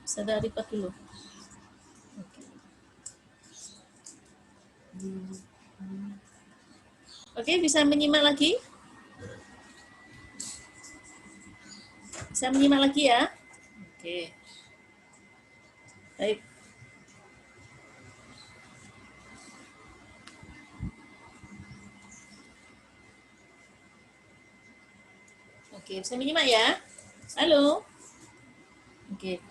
Ustazah Arifah dulu. Oke, bisa menyimak lagi? Bisa menyimak lagi ya? Oke. Baik. Oke, bisa menyimak ya? Halo? Oke.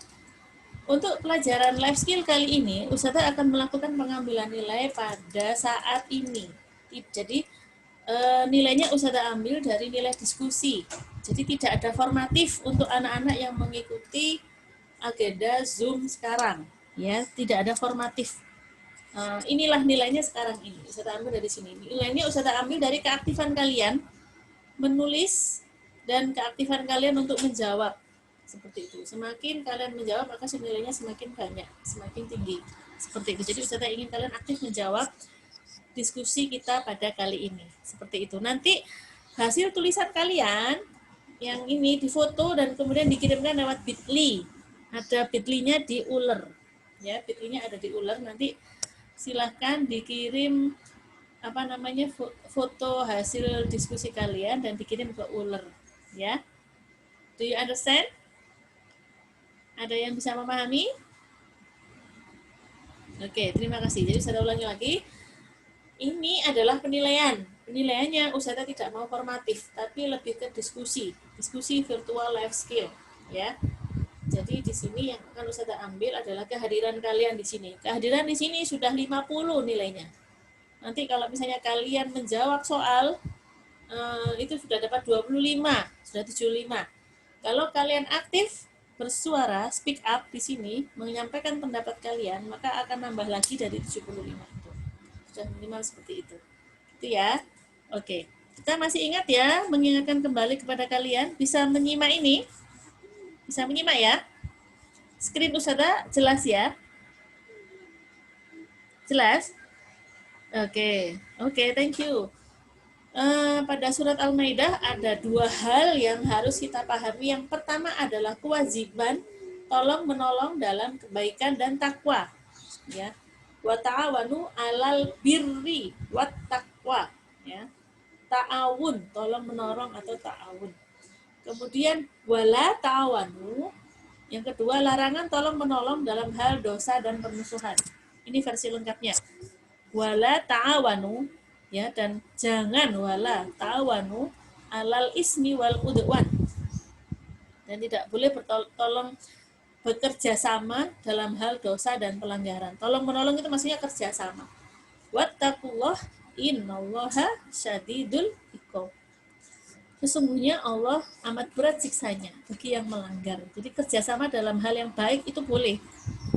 Untuk pelajaran life skill kali ini, Ustazah akan melakukan pengambilan nilai pada saat ini. Jadi, nilainya Ustazah ambil dari nilai diskusi. Jadi tidak ada formatif untuk anak-anak yang mengikuti agenda Zoom sekarang. Ya, tidak ada formatif. Inilah nilainya sekarang ini. Ustazah ambil dari sini. Nilainya Ustazah ambil dari keaktifan kalian menulis dan keaktifan kalian untuk menjawab. Seperti itu. Semakin kalian menjawab, maka nilainya semakin banyak, semakin tinggi. Seperti itu. Jadi Ustazah ingin kalian aktif menjawab diskusi kita pada kali ini. Seperti itu. Nanti hasil tulisan kalian yang ini difoto dan kemudian dikirimkan lewat Bitly. Ada Bitly-nya di Uler. Ya, Bitly-nya ada di Uler. Nanti silahkan dikirim foto hasil diskusi kalian dan dikirim ke Uler. Ya. Do you understand? Ada yang bisa memahami? Oke, terima kasih. Jadi saya ulangi lagi. Ini adalah penilaian. Penilaiannya Ustazah tidak mau formatif, tapi lebih ke diskusi. Diskusi virtual life skill, ya. Jadi di sini yang akan Ustazah ambil adalah kehadiran kalian di sini. Kehadiran di sini sudah 50 nilainya. Nanti kalau misalnya kalian menjawab soal itu sudah dapat 25, sudah 75. Kalau kalian aktif bersuara, speak up di sini, menyampaikan pendapat kalian, maka akan nambah lagi dari 75 itu. Sudah minimal seperti itu. Itu ya. Oke. Kita masih ingat ya, mengingatkan kembali kepada kalian, bisa menyimak ini? Bisa menyimak ya? Screen Ustazah jelas ya? Jelas? Oke. Oke, thank you. Pada surat Al-Maidah ada dua hal yang harus kita pahami. Yang pertama adalah kewajiban tolong menolong dalam kebaikan dan takwa. Ya, wa ta'awanu 'alal birri wat taqwa. Ya, ta'awun, tolong menolong atau ta'awun. Kemudian wala ta'awanu. Yang kedua, larangan tolong menolong dalam hal dosa dan permusuhan. Ini versi lengkapnya. Wala ta'awanu, ya, dan jangan wala ta'awanu alal ismi wal udwan, dan tidak boleh tolong bekerja sama dalam hal dosa dan pelanggaran. Tolong menolong itu maksudnya kerja sama. Wattaqullah innallaha syadidul iqab. Sesungguhnya Allah amat berat siksanya bagi yang melanggar. Jadi kerjasama dalam hal yang baik itu boleh,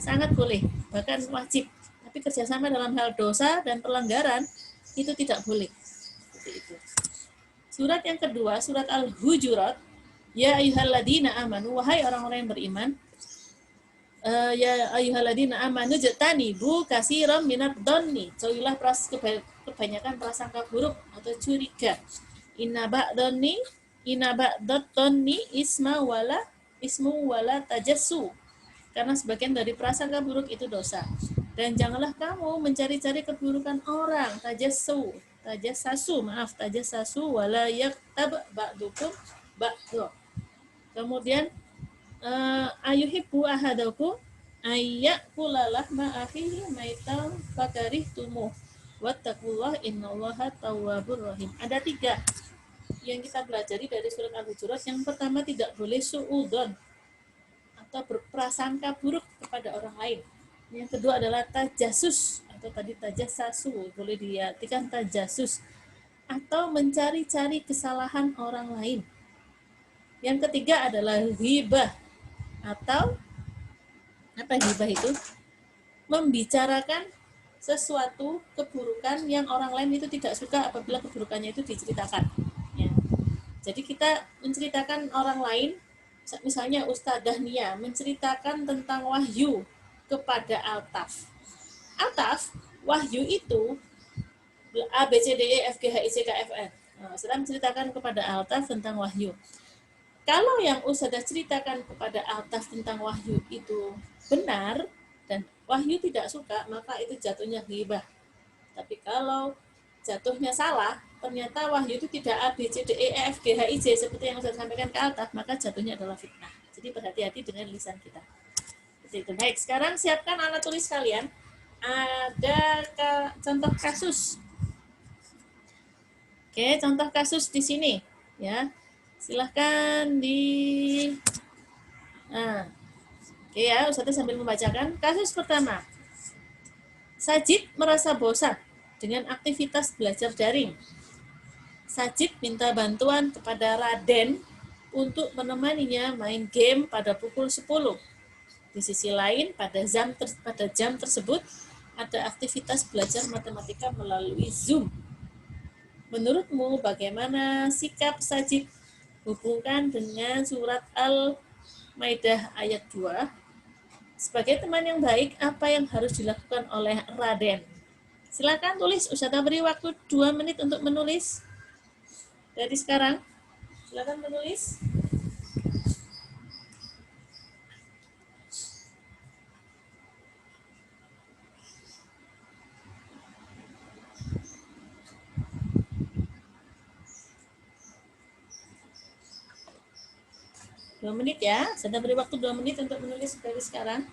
sangat boleh, bahkan wajib. Tapi kerjasama dalam hal dosa dan pelanggaran itu tidak boleh. Seperti itu. Surat yang kedua, surat Al-Hujurat. Ya ayyuhalladzina amanu, wahai orang-orang yang beriman. Ya ayyuhalladzina amanu jatanibu katsiran minadh dhanni. Jauhilah kebanyakan prasangka buruk atau curiga. Inna ba'dhanni ismu wala tajassu. Karena sebagian dari prasangka buruk itu dosa. Dan janganlah kamu mencari-cari keburukan orang, tajassasu wala yaktab ba'dukum ba'du. Kemudian ayuhibbu ahadakum ayyakula lahma akhihi maitan fakarihtumuh wattaqullah innallaha tawwabur rahim. Ada 3 yang kita pelajari dari surat Al-Hujurat. Yang pertama, tidak boleh su'udon atau berprasangka buruk kepada orang lain. Yang kedua adalah tajasus atau tadi tajassasu, boleh diartikan tajasus atau mencari-cari kesalahan orang lain. Yang ketiga adalah ghibah atau apa ghibah itu? Membicarakan sesuatu keburukan yang orang lain itu tidak suka apabila keburukannya itu diceritakan. Ya. Jadi kita menceritakan orang lain, misalnya Ustadzah Nia menceritakan tentang wahyu kepada Altaf. Altaf, wahyu itu A, B, C, D, E, F, G, H, I, C, K, F, N. Sedang menceritakan kepada Altaf tentang wahyu. Kalau yang Ustazah ceritakan kepada Altaf tentang Wahyu itu benar dan Wahyu tidak suka, maka itu jatuhnya ghibah. Tapi kalau jatuhnya salah, ternyata Wahyu itu tidak A, B, C, D, E, F, G, H, I, J seperti yang Ustaz sampaikan ke Altaf, maka jatuhnya adalah fitnah. Jadi berhati-hati dengan lisan kita. Seperti itu. Baik, sekarang siapkan alat tulis kalian. Ada contoh kasus. Oke, contoh kasus di sini, ya. Silahkan Nah, oke ya, Ustazah sambil membacakan. Kasus pertama, Sajid merasa bosan dengan aktivitas belajar daring. Sajid minta bantuan kepada Raden untuk menemaninya main game pada pukul 10. Di sisi lain, pada jam tersebut, ada aktivitas belajar matematika melalui Zoom. Menurutmu bagaimana sikap Sajid? Hubungkan dengan surat Al-Maidah ayat 2. Sebagai teman yang baik, apa yang harus dilakukan oleh Raden? Silakan tulis. Ustazah beri waktu 2 menit untuk menulis. Dari sekarang, silakan menulis. Dua menit ya. Saya beri waktu 2 menit untuk menulis dari sekarang.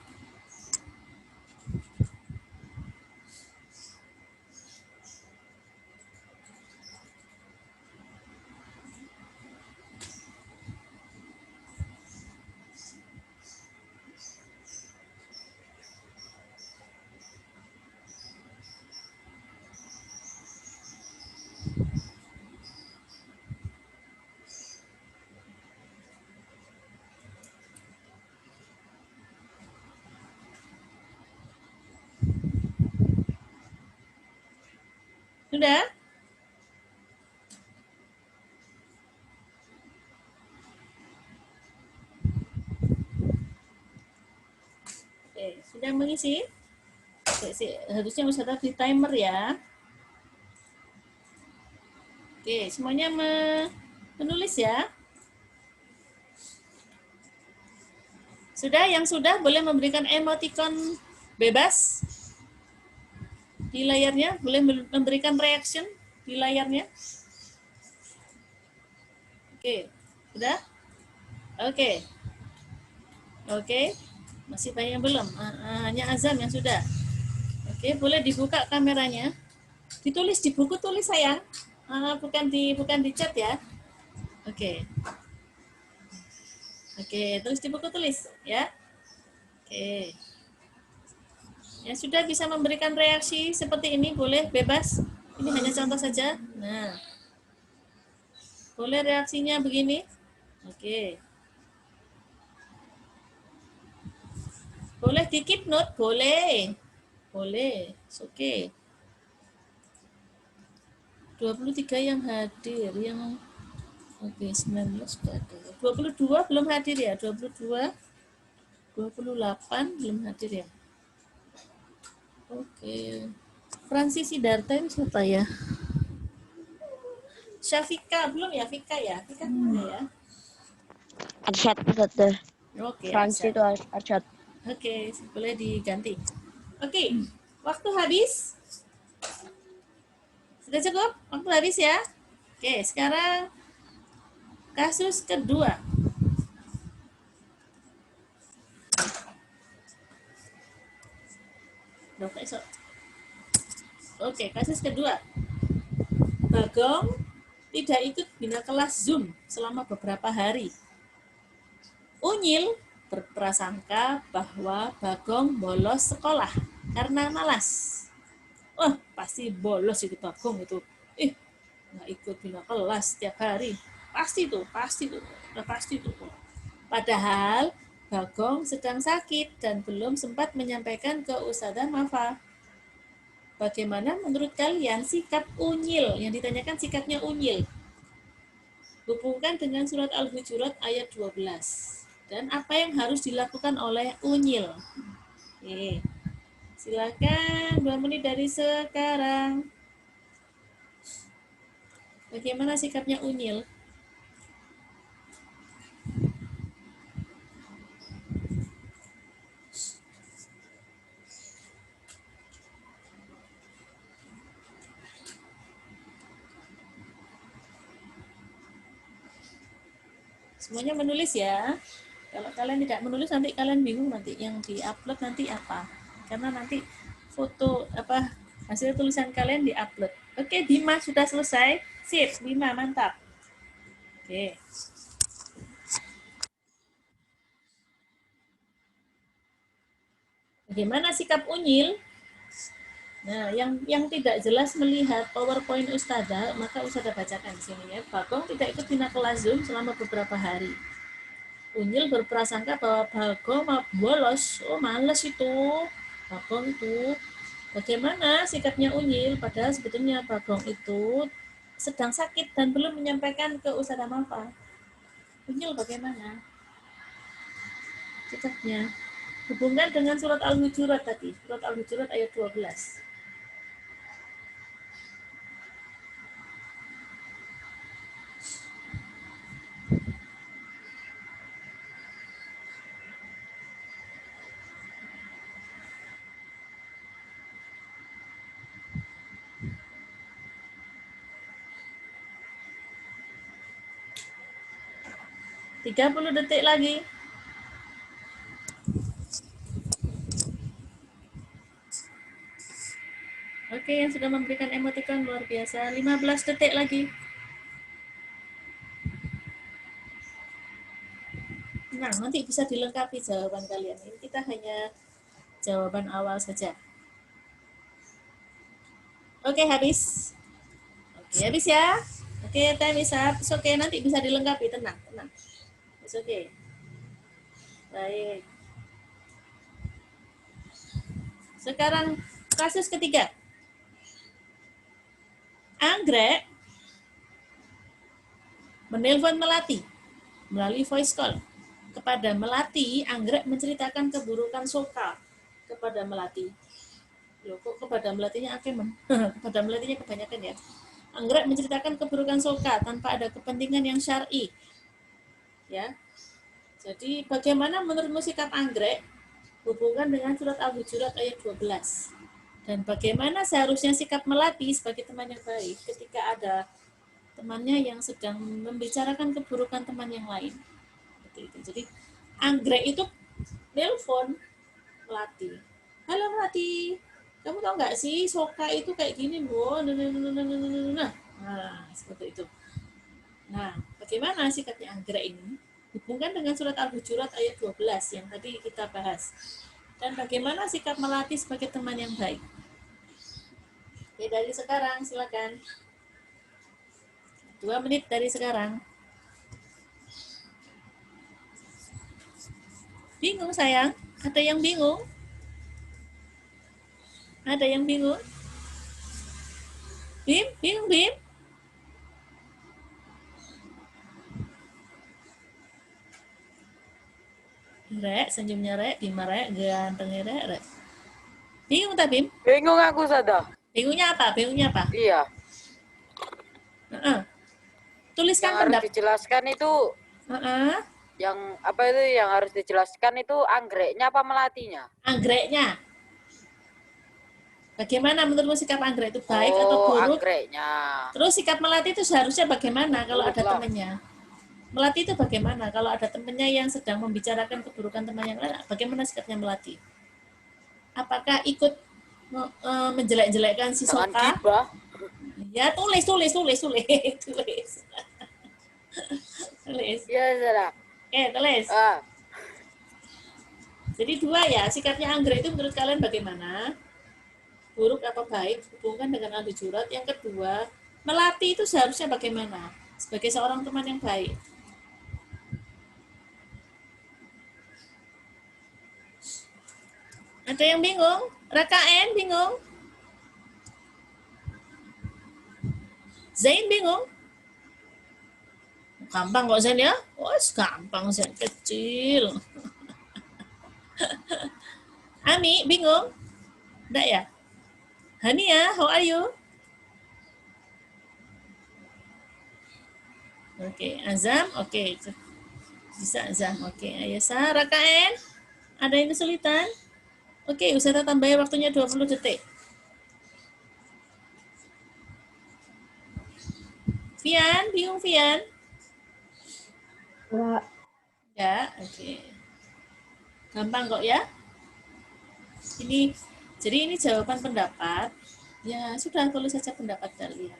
Sudah? Oke, sudah mengisi? Oke, harusnya Ustazah beri timer ya. Oke, semuanya menulis ya. Sudah? Yang sudah boleh memberikan emoticon bebas di layarnya, boleh memberikan reaction di layarnya. Oke, sudah? Oke. Oke, masih banyak yang belum. Hanya Azam yang sudah. Oke, boleh dibuka kameranya. Ditulis di buku tulis sayang, bukan di chat ya. Oke. Oke, tulis di buku tulis ya. Oke. Yang sudah bisa memberikan reaksi seperti ini boleh bebas. Ini hanya contoh saja. Nah, boleh reaksinya begini. Oke. Boleh di keep note, boleh. Boleh. Oke. 23 yang hadir, yang oke, 19 sudah ada. 22 belum hadir ya? 22, 28 belum hadir ya? Oke. Francis Sidarta ini siapa ya? Syafika belum ya? Fika ya? Fika mana ya? Arsyad Ustazah. Oke, Francis itu Arsyad. Oke, boleh diganti. Oke, waktu habis. Sudah cukup? Waktu habis ya? Oke, sekarang kasus kedua. Oke, kasus kedua. Bagong tidak ikut bina kelas Zoom selama beberapa hari. Unyil berprasangka bahwa Bagong bolos sekolah karena malas. Wah, pasti bolos itu Bagong itu. Nggak ikut bina kelas setiap hari. Pasti tuh. Udah pasti tuh. Padahal Bagong sedang sakit dan belum sempat menyampaikan ke Ustazah Mafa. Bagaimana menurut kalian sikap Unyil? Yang ditanyakan sikapnya Unyil. Hubungkan dengan surat Al-Hujurat ayat 12. Dan apa yang harus dilakukan oleh Unyil? Oke. Silakan 2 menit dari sekarang. Bagaimana sikapnya Unyil? Semuanya menulis ya. Kalau kalian tidak menulis nanti kalian bingung nanti yang diupload nanti apa. Karena nanti foto apa hasil tulisan kalian diupload. Oke, Bima sudah selesai. Sip, Bima mantap. Oke. Bagaimana sikap Unyil? Nah, yang tidak jelas melihat PowerPoint Ustazah, maka Ustazah bacakan di sini ya. Bagong tidak ikut bina kelas Zoom selama beberapa hari. Unyil berprasangka bahwa Bagong mau bolos. Oh, males itu. Bagong itu. Bagaimana sikapnya Unyil? Padahal sebetulnya Bagong itu sedang sakit dan belum menyampaikan ke Ustazah Mafa. Unyil bagaimana sikapnya? Hubungkan dengan surat Al-Hujurat tadi. Surat Al-Hujurat ayat 12. Tiga puluh detik lagi. Oke, yang sudah memberikan emoticon luar biasa. 15 detik lagi. Nah, nanti bisa dilengkapi jawaban kalian. Ini kita hanya jawaban awal saja. Oke, habis. Oke, habis ya. Oke, time is up. Oke, nanti bisa dilengkapi. Tenang, tenang. Oke. Baik. Sekarang kasus ketiga. Anggrek menelpon Melati melalui voice call. Kepada Melati, Anggrek menceritakan keburukan Soka kepada Melati. Loh, kok kepada Melatinya Akemen? Kepada Melatinya kebanyakan ya. Anggrek menceritakan keburukan Soka tanpa ada kepentingan yang syar'i. Ya. Jadi bagaimana menurutmu sikap Anggrek hubungan dengan surat Al-Hujurat ayat 12? Dan bagaimana seharusnya sikap Melati sebagai teman yang baik ketika ada temannya yang sedang membicarakan keburukan teman yang lain? Jadi Anggrek itu nelpon Melati. Halo Melati, kamu tahu nggak sih Soka itu kayak gini, Bu? Nah, seperti itu. Nah, bagaimana sikapnya Anggrek ini? Hubungkan dengan surat Al-Hujurat ayat 12 yang tadi kita bahas. Dan bagaimana sikap Melati sebagai teman yang baik? Oke, dari sekarang silakan. 2 menit dari sekarang. Bingung sayang? Ada yang bingung? Ada yang bingung? Bim? Bingung Bim? Rek, senyumnya Rek, Bima Rek, gantengnya Rek. Bingung tak Bim? Bingung aku Sada. Bingungnya apa? Bingungnya apa? Iya. Tuliskan Yang harus pendapat. dijelaskan itu yang apa itu yang harus dijelaskan itu anggreknya apa melatinya? Anggreknya. Bagaimana menurutmu sikap anggrek itu baik atau buruk? Anggreknya. Terus sikap Melati itu seharusnya bagaimana kalau Buruk ada lah. temannya? Melati itu bagaimana kalau ada temannya yang sedang membicarakan keburukan teman yang lain? Bagaimana sikapnya Melati? Apakah ikut menjelek-jelekkan si Jangan Soka? gibah. Ya tulis. tulis. Tulis. Iya Sada. Oke, tulis. Jadi 2 ya, sikapnya anggrek itu menurut kalian bagaimana? Buruk apa baik? Hubungkan dengan Al-Hujurat. Yang kedua, Melati itu seharusnya bagaimana? Sebagai seorang teman yang baik. Ada yang bingung? Rakaen bingung? Zain bingung? Gampang kok Zain ya? Oh, gampang Zain kecil. Ami bingung? Enggak ya? Hania, how are you? Oke, Azam, oke. Bisa Azam, oke. Ayasa, Rakaen, ada yang kesulitan? Oke, Ustazah tambah waktunya 20 detik. Fian, bingung Fian? Enggak. Ya, oke. Gampang kok ya. Jadi ini jawaban pendapat. Ya, sudah tulis saja pendapat kalian.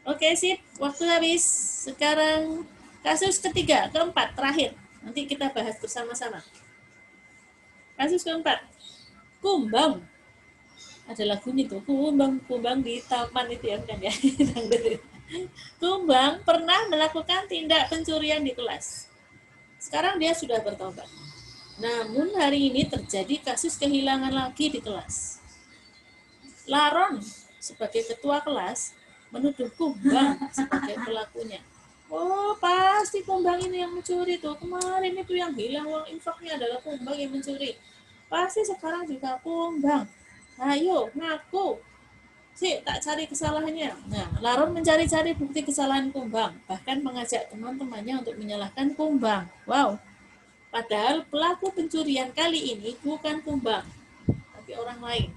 Oke, sip. Waktu habis. Sekarang kasus ketiga, keempat, terakhir. Nanti kita bahas bersama-sama. Kasus keempat. Kumbang. Ada lagunya tuh, kumbang di taman itu ya, bukan ya? Kumbang pernah melakukan tindak pencurian di kelas. Sekarang dia sudah bertobat. Namun hari ini terjadi kasus kehilangan lagi di kelas. Laron sebagai ketua kelas menuduh Kumbang sebagai pelakunya. Oh, pasti Kumbang ini yang mencuri tuh. Kemarin itu yang hilang uang infaknya adalah Kumbang yang mencuri. Pasti sekarang juga Kumbang. Ayo, ngaku. Sih, tak cari kesalahannya. Nah, Laron mencari-cari bukti kesalahan Kumbang, bahkan mengajak teman-temannya untuk menyalahkan Kumbang. Wow, padahal pelaku pencurian kali ini bukan Kumbang, tapi orang lain.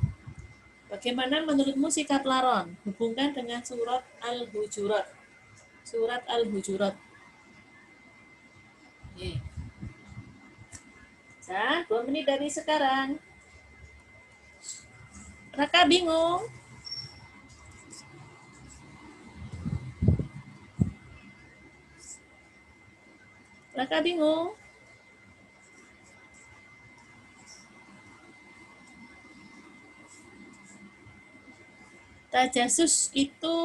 Bagaimana menurutmu sikap Laron? Hubungkan dengan surat Al-Hujurat. Surat Al-Hujurat. Oke. Nah, 2 menit dari sekarang. Raka bingung? Raka bingung? Tajasus itu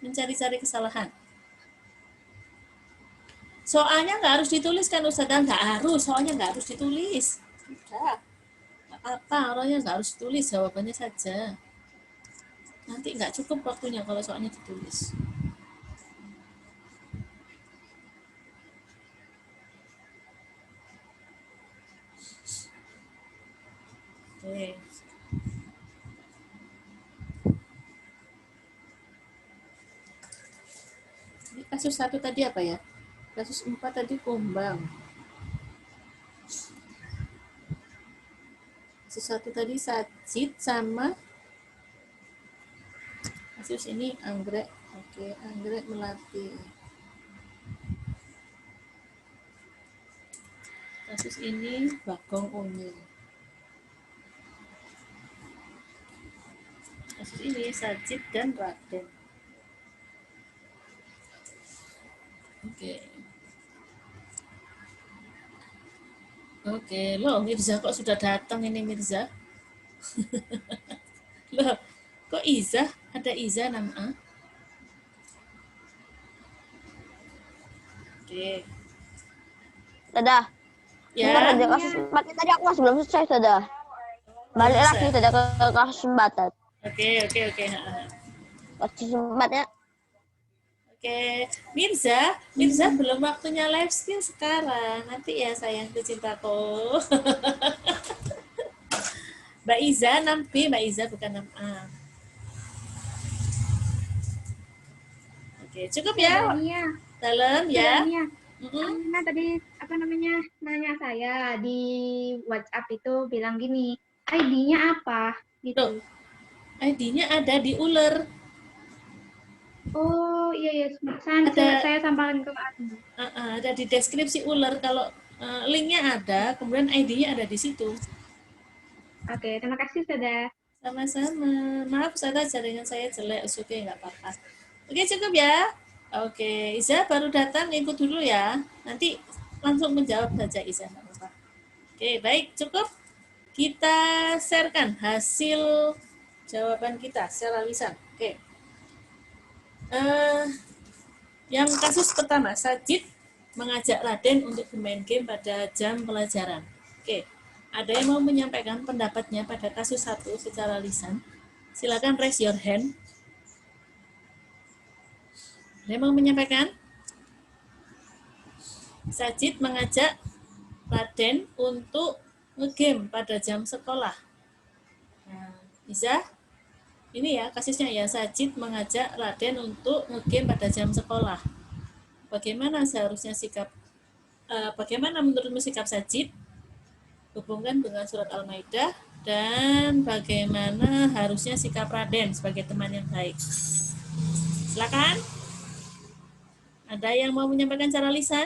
mencari-cari kesalahan. Soalnya nggak harus ditulis kan Ustazah, nggak harus, soalnya nggak harus ditulis. Udah, nggak apa, orangnya nggak harus ditulis, jawabannya saja. Nanti nggak cukup waktunya kalau soalnya ditulis. Oke. Ini kasus 1 tadi apa ya? Kasus 4 tadi Kumbang. Kasus 1 tadi Sajid sama kasus ini anggrek. Oke, anggrek melati. Kasus ini Bagong Unyil. Kasus ini Sajid dan Raden. Oke. Oke, loh Mirza kok sudah datang ini Mirza? Loh, kok Iza? Ada Iza nama A? Oke. Dadah. Ya. Bentar aja kasus 4 tadi aku masih belum selesai, dadah. Balik lagi dadah ke kasus 4. Oke. Kasus 4 ya. Oke, Mirza belum waktunya live skill sekarang. Nanti ya sayangku cintaku. Mbak Iza 6B, Mbak Iza bukan 6A. Oke, cukup ya. Dalam ya. Nah, tadi nanya saya di WhatsApp itu bilang gini, ID-nya apa? Gitu. ID-nya ada di uler. Oh iya, saya sampaikan ke admin. Ada di deskripsi uler. Kalau linknya ada, kemudian ID-nya ada di situ. Oke, terima kasih Ustazah. Sama-sama. Maaf Ustazah jaringan saya jelek. Oke, nggak apa-apa. Oke, cukup ya. Oke, Iza baru datang, ikut dulu ya. Nanti langsung menjawab saja Iza, nggak apa-apa. Oke, baik, cukup. Kita sharekan hasil jawaban kita secara lisan. Oke. Yang kasus pertama, Sajid mengajak Raden untuk bermain game pada jam pelajaran. Oke, ada yang mau menyampaikan pendapatnya pada kasus 1 secara lisan? Silakan raise your hand. Ada yang mau menyampaikan? Sajid mengajak Raden untuk ngegame pada jam sekolah. Nah, Iza? Ini ya kasusnya ya, Sajid mengajak Raden untuk ngegame pada jam sekolah. Bagaimana seharusnya bagaimana menurutmu sikap Sajid? Hubungkan dengan surat Al-Maidah dan bagaimana harusnya sikap Raden sebagai teman yang baik. Silakan. Ada yang mau menyampaikan secara lisan?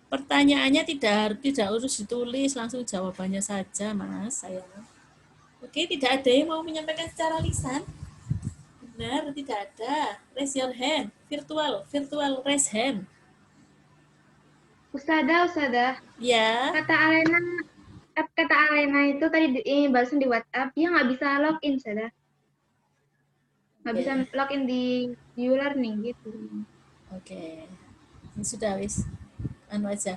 Pertanyaannya tidak harus ditulis, langsung jawabannya saja, Mas. Sayang. Oke, tidak ada yang mau menyampaikan secara lisan? Benar, tidak ada. Raise your hand. Virtual raise hand. Ustazah, Ya. kata Alena itu tadi barusan di WhatsApp, dia nggak bisa login, Ustazah. Nggak bisa login di U-Learning gitu. Oke. Ini sudah wis. Anu aja.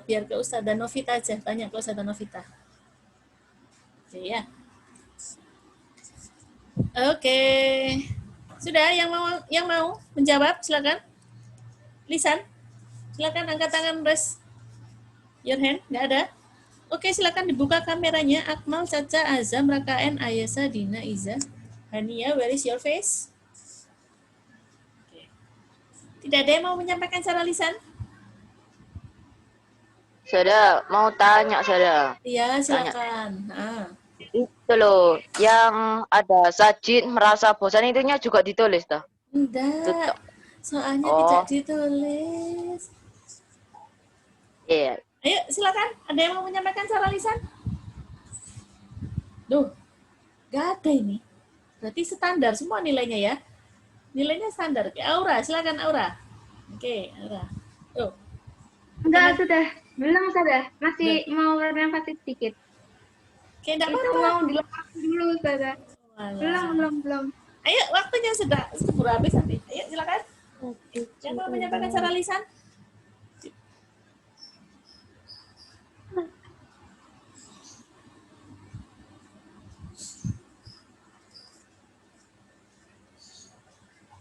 Biar ke Ustazah Novita aja. Tanya ke Ustazah Novita. Oke ya. Oke. Sudah yang mau menjawab silakan. Lisan. Silakan angkat tangan, raise your hand. Nggak ada? Oke, silakan dibuka kameranya. Akmal, Caca, Azam, Rakaen, Ayasa, Dina, Iza, Hania, where is your face? Oke. Tidak ada yang mau menyampaikan secara lisan? Saya mau tanya, saya. Iya, silakan. Nah. Itu loh, yang ada Sajid merasa bosan itunya juga ditulis toh? Enggak. Soalnya tidak ditulis. Iya. Ayo, silakan. Ada yang mau menyampaikan secara lisan? Duh, nggak ada ini. Berarti standar semua nilainya ya. Nilainya standar. Oke, Aura, silakan Aura. Oke, Aura. Tuh. Enggak, belum Ustazah. Masih mau renovasi sedikit. Oke, enggak Itu apa-apa. mau dilengkapi dulu, Ustazah. Belum. Ayo, waktunya sudah keburu habis nanti. Ayo, silakan. Yang mau menyampaikan secara lisan?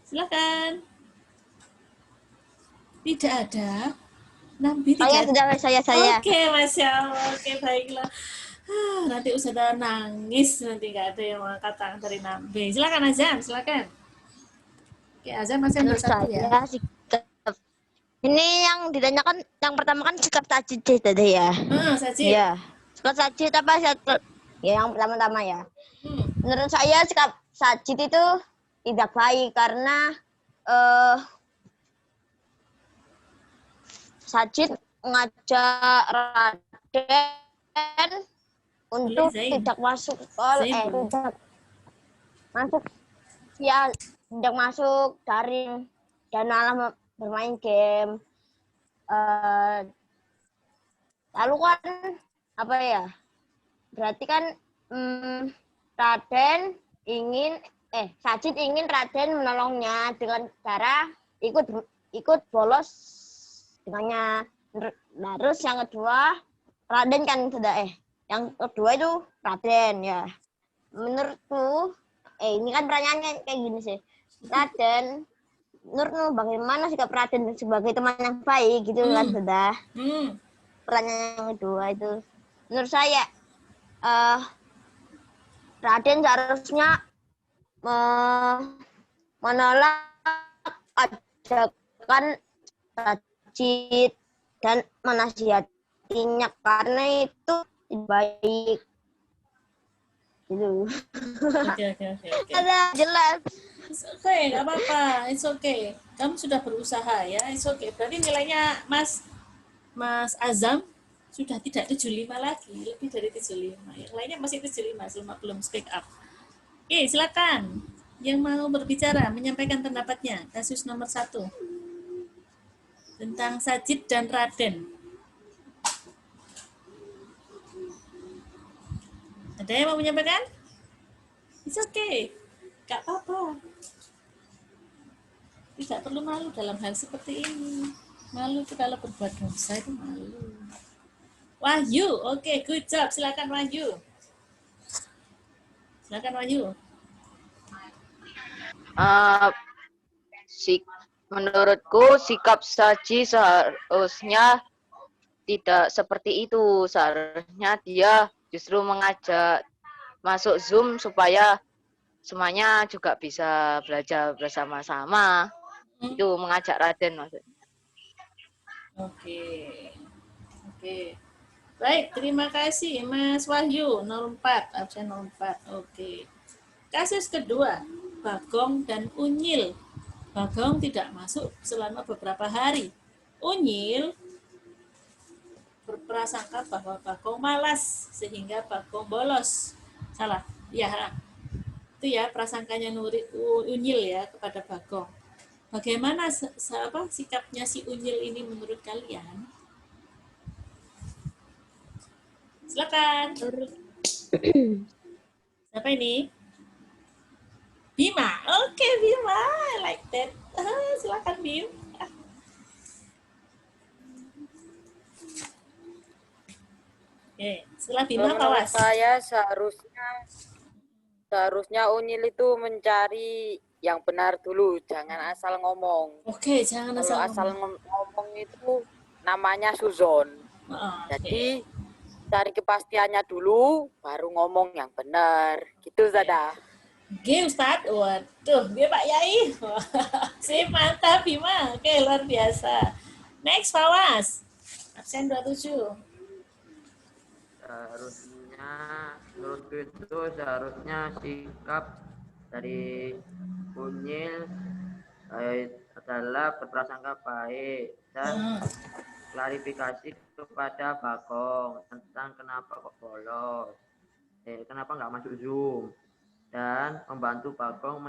Silakan. Tidak ada. Nambi tidak Saya sudah, saya. Oke, Masya Allah. Oke, baiklah. Nanti Ustazah nangis. Nanti nggak ada yang angkat tangan dari Nambi. Silakan Azam, silakan. Oke, Azam masih Menurut satu ya. saya sikap. Ini yang ditanyakan yang pertama kan sikap Sajid tadi ya. Sajid. Iya. Sikap Sajid apa ya yang pertama-tama ya. Menurut saya sikap Sajid itu tidak baik karena Sajid ngajak Raden untuk tidak masuk tidak masuk ya tidak masuk daring dan malah bermain game. Lalu kan apa ya? Berarti kan Sajid ingin Raden menolongnya dengan cara ikut bolos dengannya. Terus yang kedua Raden kan sudah yang kedua itu Raden ya. Menurutku ini kan pertanyaannya kayak gini sih. Raden, menurutmu bagaimana sikap Raden sebagai teman yang baik gitu kan sudah. Pertanyaan yang kedua itu menurut saya Raden seharusnya menolak ajakan Sajid dan menasihatinya karena itu baik gitu. Oke. Ada jelas. Oke, nggak apa-apa. It's okay. Kamu sudah berusaha ya. It's okay. Berarti nilainya Mas Azam sudah tidak 75 lagi, lebih dari 75. Yang lainnya masih 75, belum speak up. Oke, silakan. Yang mau berbicara, menyampaikan pendapatnya. Kasus nomor 1. Tentang Sajid dan Raden. Ada yang mau menyampaikan? It's okay. Gak apa-apa. Tidak perlu malu dalam hal seperti ini. Malu itu kalau berbuat dosa itu malu. Wahyu, oke, good job. Silakan Wahyu. Menurutku sikap Sajid seharusnya tidak seperti itu. Seharusnya dia justru mengajak masuk Zoom supaya semuanya juga bisa belajar bersama-sama. Itu mengajak Raden maksudnya. Oke. Baik, terima kasih Mas Wahyu 04, absen 04. Oke. Kasus kedua, Bagong dan Unyil. Bagong tidak masuk selama beberapa hari. Unyil berprasangka bahwa Bagong malas sehingga Bagong bolos. Salah. Ya, itu ya prasangkanya Unyil ya kepada Bagong. Bagaimana sikapnya si Unyil ini menurut kalian? Silakan. Siapa ini? Bima. Oke, Bima. I like that. Silakan, Bim. Oke, setelah Bima, Menurut Pawas. saya seharusnya Unyil itu mencari yang benar dulu, jangan asal ngomong. Oke, jangan Kalau asal ngomong itu namanya suzon. Jadi cari kepastiannya dulu, baru ngomong yang benar. Gitu, Zada. Oke, Ustadz. Waduh, dia Pak Yai. Sip, mantap, Bima. Oke, luar biasa. Next, Pawas. Absen 27. Seharusnya menurutku itu seharusnya sikap dari Unyil adalah berprasangka baik dan klarifikasi kepada Bagong tentang kenapa kok bolos, kenapa nggak masuk Zoom, dan membantu Bagong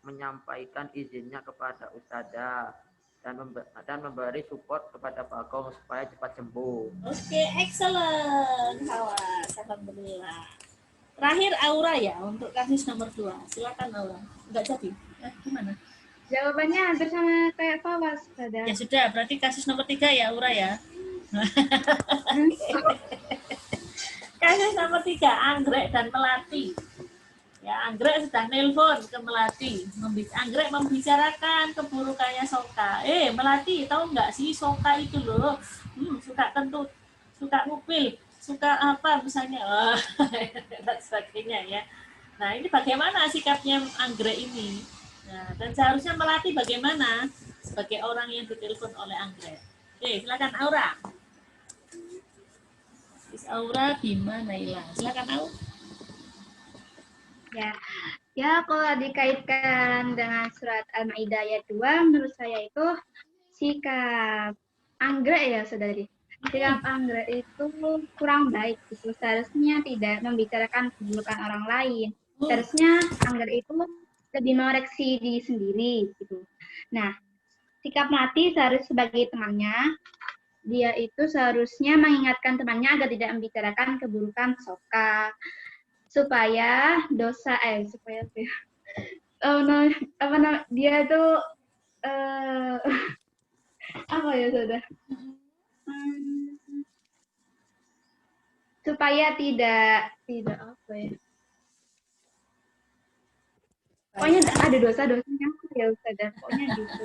menyampaikan izinnya kepada Ustadzah dan memberi support kepada Bagong supaya cepat sembuh. Oke, excellent. Pawas, alhamdulillah. Terakhir Aura ya untuk kasus nomor 2. Silakan Aura. Enggak jadi. Gimana? Jawabannya hampir sama kayak Pawas, Sada. Ya sudah, berarti kasus nomor 3 ya Aura ya. Kasus nomor 3, Anggrek dan Melati. Ya, Anggrek sudah nelpon ke Melati. Anggrek membicarakan keburukannya Soka. Melati, tahu nggak sih Soka itu loh, suka kentut, suka ngupil, suka apa misalnya, dan sebagainya ya. Nah, ini bagaimana sikapnya Anggrek ini? Nah, dan seharusnya Melati bagaimana sebagai orang yang ditelepon oleh Anggrek? Silakan Aura. Aura, Bima, Naila. Silakan Aura. Ya, kalau dikaitkan dengan surat Al-Maidah ayat 2, menurut saya itu sikap Anggrek ya, saudari. Sikap Anggrek itu kurang baik. Itu seharusnya tidak membicarakan keburukan orang lain. Seharusnya Anggrek itu lebih mengoreksi diri sendiri. Gitu. Nah, sikap Melati seharusnya sebagai temannya, dia itu seharusnya mengingatkan temannya agar tidak membicarakan keburukan Soka. Supaya dosa dia tuh apa ya saudara, supaya tidak apa ya, pokoknya ada dosa-dosanya ya saudara, pokoknya gitu.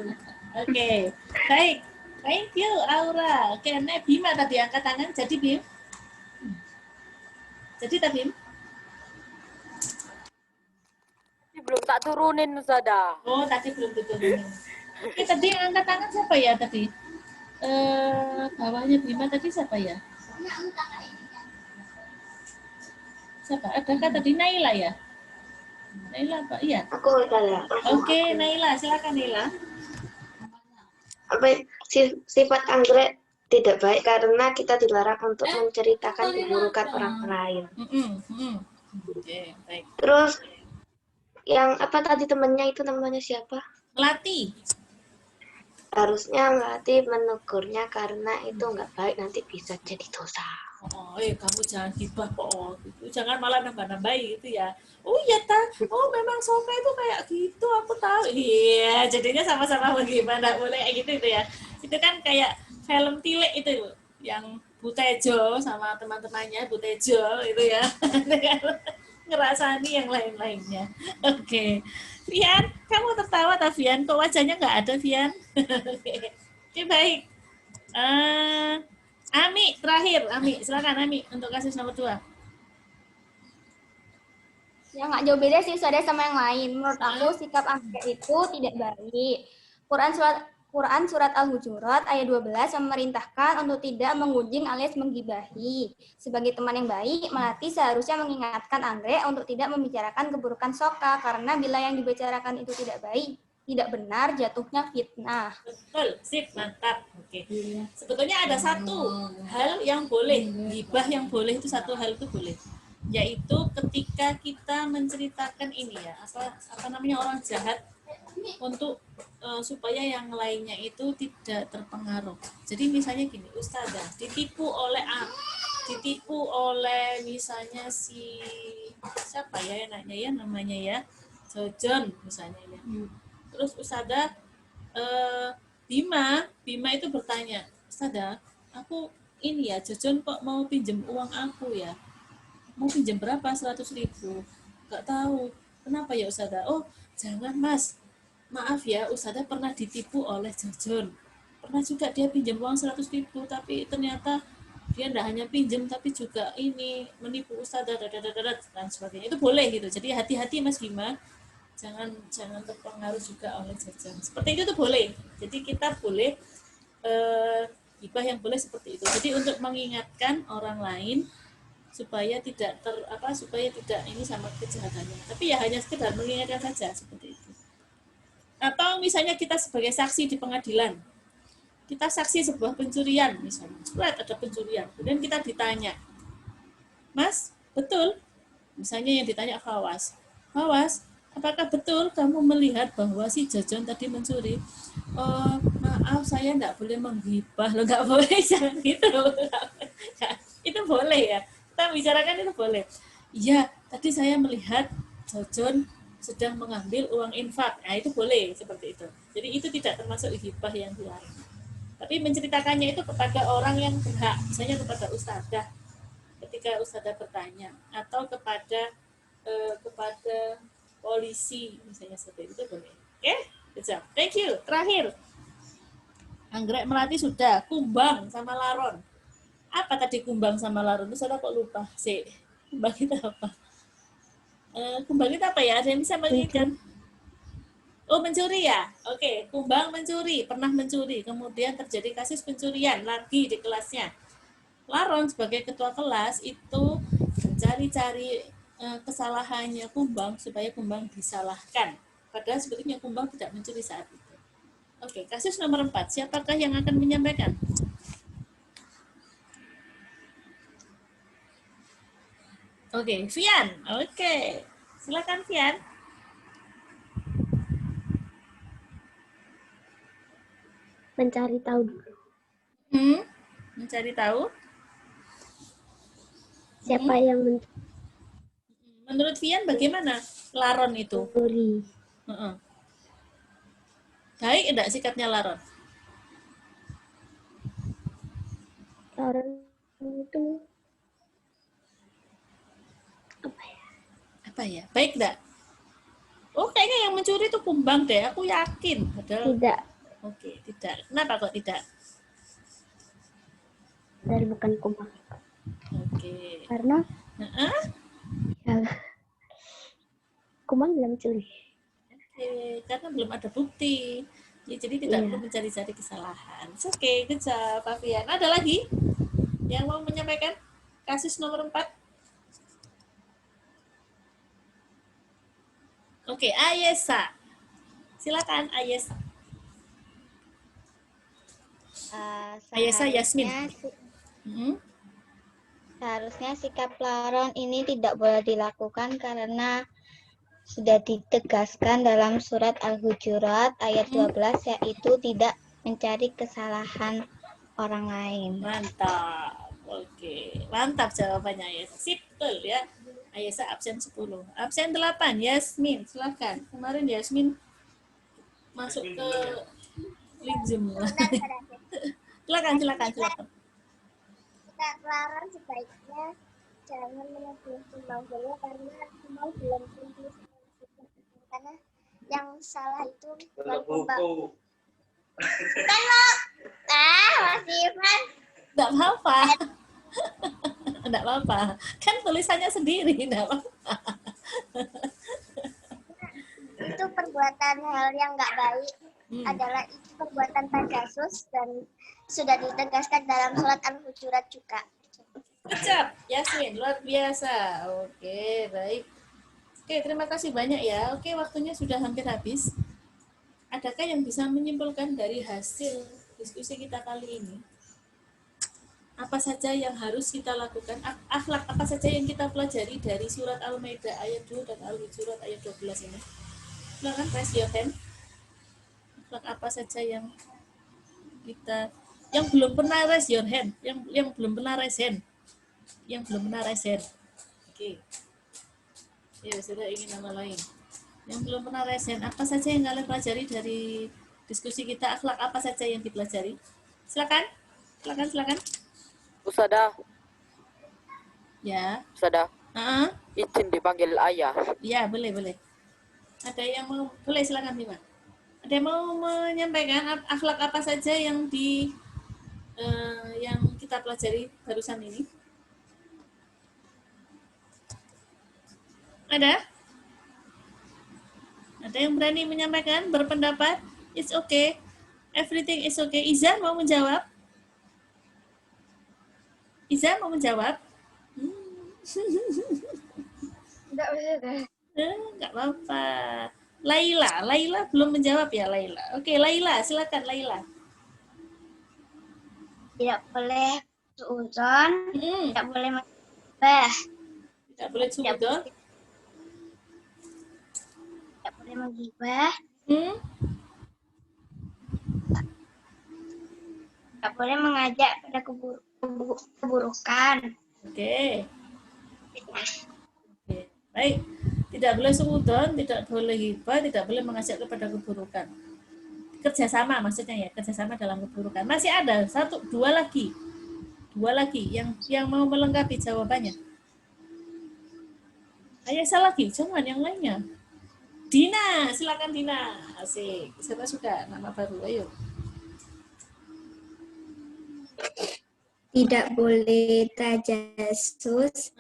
Oke, baik, thank you Aura. Oke, Bima tadi angkat tangan, jadi Bim, jadi tadi Bim. Belum tak turunin, Zada. Oh, tadi belum diturunin. Oke, tadi yang angkat tangan siapa ya tadi? Bawahnya Bima tadi siapa ya? Siapa? Adakah tadi Naila ya? Naila apa? Iya. Aku saya. Oke, Naila, silakan Naila. Sifat anggrek tidak baik karena kita dilarang untuk menceritakan keburukan orang lain. Oke, baik. Terus yang apa tadi temannya itu namanya siapa? Melati. Harusnya Melati menegurnya karena itu nggak baik, nanti bisa jadi dosa. Kamu jangan gibah kok, gitu. Jangan malah nambah-nambahin gitu ya. Oh iya memang Soka itu kayak gitu, aku tahu. Iya, jadinya sama-sama bagaimana boleh gitu itu ya. Itu kan kayak film Tilik itu yang Butejo sama teman-temannya Butejo itu ya. Ngerasani yang lain-lainnya. Oke. Vian, kamu tertawa tak Vian? Kok wajahnya nggak ada Vian? Oke, baik. Ami, terakhir. Ami, silakan Ami untuk kasus nomor 2. Ya nggak jauh beda sih saudara sama yang lain. Menurut aku sikap Anggrek itu tidak baik. Quran Surat Al-Hujurat ayat 12 memerintahkan untuk tidak menggunjing alias menggibahi. Sebagai teman yang baik, Melati seharusnya mengingatkan Anggrek untuk tidak membicarakan keburukan Soka, karena bila yang dibicarakan itu tidak baik, tidak benar, jatuhnya fitnah. Betul, sip, mantap. Oke. Sebetulnya ada satu hal yang boleh, gibah yang boleh itu satu hal itu boleh, yaitu ketika kita menceritakan ini ya, apa namanya orang jahat untuk supaya yang lainnya itu tidak terpengaruh. Jadi misalnya gini, Ustazah ditipu oleh misalnya si siapa ya namanya ya Jojon misalnya ya. Terus Ustazah Bima itu bertanya, Ustazah, aku ini ya Jojon kok mau pinjam uang aku ya, mau pinjam berapa? 100.000. Gak tahu. Kenapa ya Ustazah? Oh jangan Mas, maaf ya, Ustazah pernah ditipu oleh Jojon. Pernah juga dia pinjam uang 100.000, tapi ternyata dia tidak hanya pinjam, tapi juga ini menipu Ustazah dan sebagainya. Itu boleh gitu. Jadi hati-hati Mas Bima, jangan terpengaruh juga oleh Jojon. Seperti itu tuh boleh. Jadi kita boleh gibah yang boleh seperti itu. Jadi untuk mengingatkan orang lain supaya tidak supaya tidak ini sama kejahatannya. Tapi ya hanya sekedar mengingatkan saja seperti itu. Atau misalnya kita sebagai saksi di pengadilan, kita saksi sebuah pencurian misalnya, ada pencurian, kemudian kita ditanya, Mas, betul? Misalnya yang ditanya Khawas, apakah betul kamu melihat bahwa si Jojon tadi mencuri? Oh, maaf, saya nggak boleh menggibah, lo nggak boleh, jangan gitu. Itu boleh ya, kita bicarakan itu boleh. Iya, tadi saya melihat Jojon sedang mengambil uang infak. Nah, itu boleh seperti itu. Jadi itu tidak termasuk ghibah yang dilarang. Tapi menceritakannya itu kepada orang yang berhak, misalnya kepada ustadzah ketika ustadzah bertanya, atau kepada polisi misalnya seperti itu boleh. Oke? Good. Thank you. Terakhir. Anggrek Melati sudah, kumbang sama laron. Apa tadi kumbang sama laron? Itu saya kok lupa. Kumbang itu apa? Kumbang itu apa ya? Ada yang bisa mengingatkan? Oh, mencuri ya? Oke, kumbang mencuri, pernah mencuri. Kemudian terjadi kasus pencurian lagi di kelasnya. Laron sebagai ketua kelas itu mencari-cari kesalahannya kumbang supaya kumbang disalahkan. Padahal sebetulnya kumbang tidak mencuri saat itu. Oke, kasus nomor 4. Siapakah yang akan menyampaikan? Oke, Vian. Oke, silakan Vian. Mencari tahu dulu. Mencari tahu. Siapa yang mencuri? Menurut Vian bagaimana laron itu? Baik enggak sikapnya laron? Laron itu apa ya? Baik enggak? Oh, kayaknya yang mencuri itu kumbang deh, aku yakin. Padahal tidak. Oke, tidak. Kenapa kok tidak? Dari bukan kumbang. Oke. Karena ya, kumbang belum mencuri. Oke, karena belum ada bukti. Ya, jadi tidak perlu mencari-cari kesalahan. Oke, good job, Pak Fian. Ada lagi yang mau menyampaikan kasus nomor 4? Oke, Ayesa. Silakan Ayesa. Ayesa Yasmin. Seharusnya sikap laron ini tidak boleh dilakukan karena sudah ditegaskan dalam surat Al-Hujurat ayat 12 yaitu tidak mencari kesalahan orang lain. Mantap. Oke, mantap jawabannya Ayesa. Sip, betul ya. Ayesa absen 10. Absen 8, Yasmin, silakan. Kemarin Yasmin masuk ke link Zoom. Silakan. Kita larang sebaiknya jangan menuduh kumbang dulu karena kumbang belum tentu karena yang salah itu bukan kumbang. Kan lo, Mas Ivan. Enggak apa-apa. Enggak apa-apa. Kan tulisannya sendiri, enggak apa-apa. Itu perbuatan hal yang enggak baik adalah itu perbuatan tajasus dan sudah ditegaskan dalam surat Al-Hujurat juga. Ucap, Yasmin, luar biasa. Oke, baik. Oke, terima kasih banyak ya. Oke, waktunya sudah hampir habis. Adakah yang bisa menyimpulkan dari hasil diskusi kita kali ini? Apa saja yang harus kita lakukan? Akhlak apa saja yang kita pelajari dari surat Al-Maidah ayat 2 dan Al-Hujurat ayat 12 ini? Silakan raise your hand. Akhlak apa saja yang kita belum pernah raise your hand, yang belum pernah raise hand. Yang belum pernah raise hand. Oke. Ya, sudah ingin nama lain. Yang belum pernah raise hand, apa saja yang kalian pelajari dari diskusi kita? Akhlak apa saja yang dipelajari? Silakan. Silakan. Ustazah. Ya. Ustazah. Izin dipanggil ayah. Ya, boleh. Ada yang mau? Boleh, silakan Bima. Ada yang mau menyampaikan akhlak apa saja yang yang kita pelajari barusan ini? Ada yang berani menyampaikan, berpendapat? It's okay. Everything is okay. Iza mau menjawab? Enggak apa-apa. Laila belum menjawab ya, Laila. Oke, Laila, silakan Laila. Tidak boleh suudzon, tidak boleh menggibah. Tidak boleh suudzon. Tidak boleh menggibah. Tidak boleh mengajak pada keburukan. Oke. Baik. Tidak boleh suudzon, tidak boleh ghibah, tidak boleh mengajak kepada keburukan. Kerjasama maksudnya ya, kerjasama dalam keburukan. Masih ada dua lagi yang mau melengkapi jawabannya. Ayo saya lagi, jangan yang lainnya. Dina, silakan Dina. Asik, saya suka nama baru. Ayo. Tidak boleh tajasus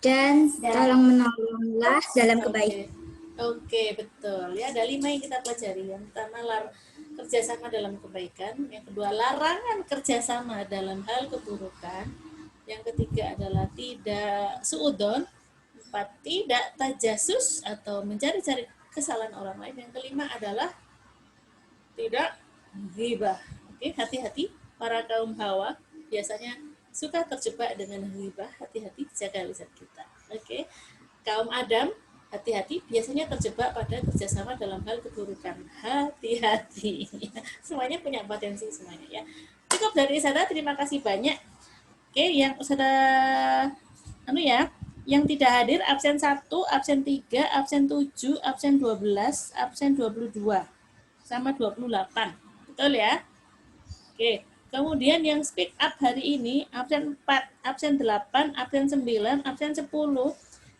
dan tolong menolonglah dalam kebaikan. Oke, betul. Ya, ada 5 yang kita pelajari. Yang pertama, kerjasama dalam kebaikan. Yang kedua, larangan kerjasama dalam hal keburukan. Yang ketiga adalah tidak suudzon. 4, tidak tajasus atau mencari-cari kesalahan orang lain. Yang kelima adalah tidak ghibah. Oke, hati-hati para kaum Hawa biasanya suka terjebak dengan ghibah. Hati-hati, jaga lisan kita. Oke. Kaum Adam, hati-hati, biasanya terjebak pada kerjasama dalam hal keburukan. Hati-hati. Semuanya punya potensi semuanya ya. Cukup dari saya, terima kasih banyak. Oke, yang sudah yang tidak hadir absen 1, absen 3, absen 7, absen 12, absen 22 sama 28. Betul ya? Oke. Kemudian yang speak up hari ini absen 4, absen 8, absen 9, absen 10, 13,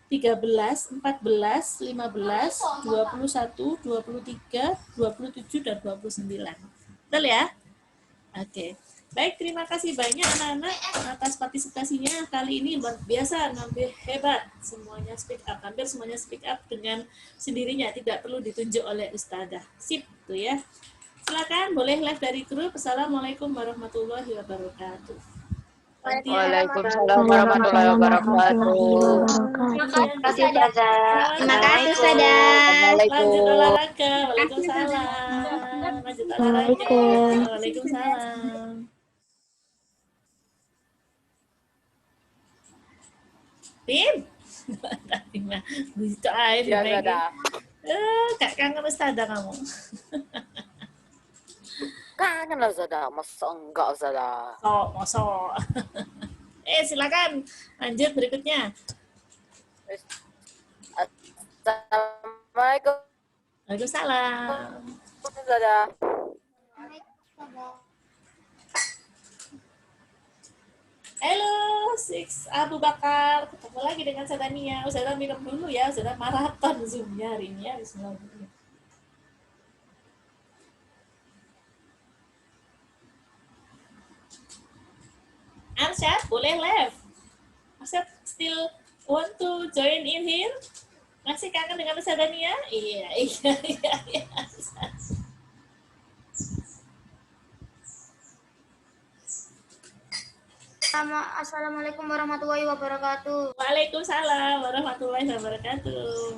14, 15, 21, 23, 27, dan 29. Betul ya? Oke. Baik, terima kasih banyak anak-anak atas partisipasinya. Kali ini luar biasa, hampir hebat. Semuanya speak up, hampir semuanya speak up dengan sendirinya. Tidak perlu ditunjuk oleh Ustazah. Sip, tuh ya. Silakan, boleh live dari grup. Assalamualaikum warahmatullahi wabarakatuh. Waalaikumsalam warahmatullahi wabarakatuh. Terima kasih, Ustazah. Terima kasih, Ustazah. Lanjut olahraga. Waalaikumsalam. Lanjut olahraga. Waalaikumsalam. Tim? Gitu aja. Ya, ada. Kak kangen Ustazah kamu. Kangen lah Ustazah, masa enggak Ustazah? Masa. Silakan lanjut berikutnya. Assalamualaikum. Waalaikumsalam. Ustazah. Halo, Six Abu Bakar. Ketemu lagi dengan Satania. Ustazah minum dulu ya. Ustazah maraton Zoom-nya hari ini ya. Bismillah. Arsyad, boleh live. Arsyad still want to join in here? Masih kangen dengan Ustazah Dania? Iya. Assalamualaikum warahmatullahi wabarakatuh. Waalaikumsalam warahmatullahi wabarakatuh.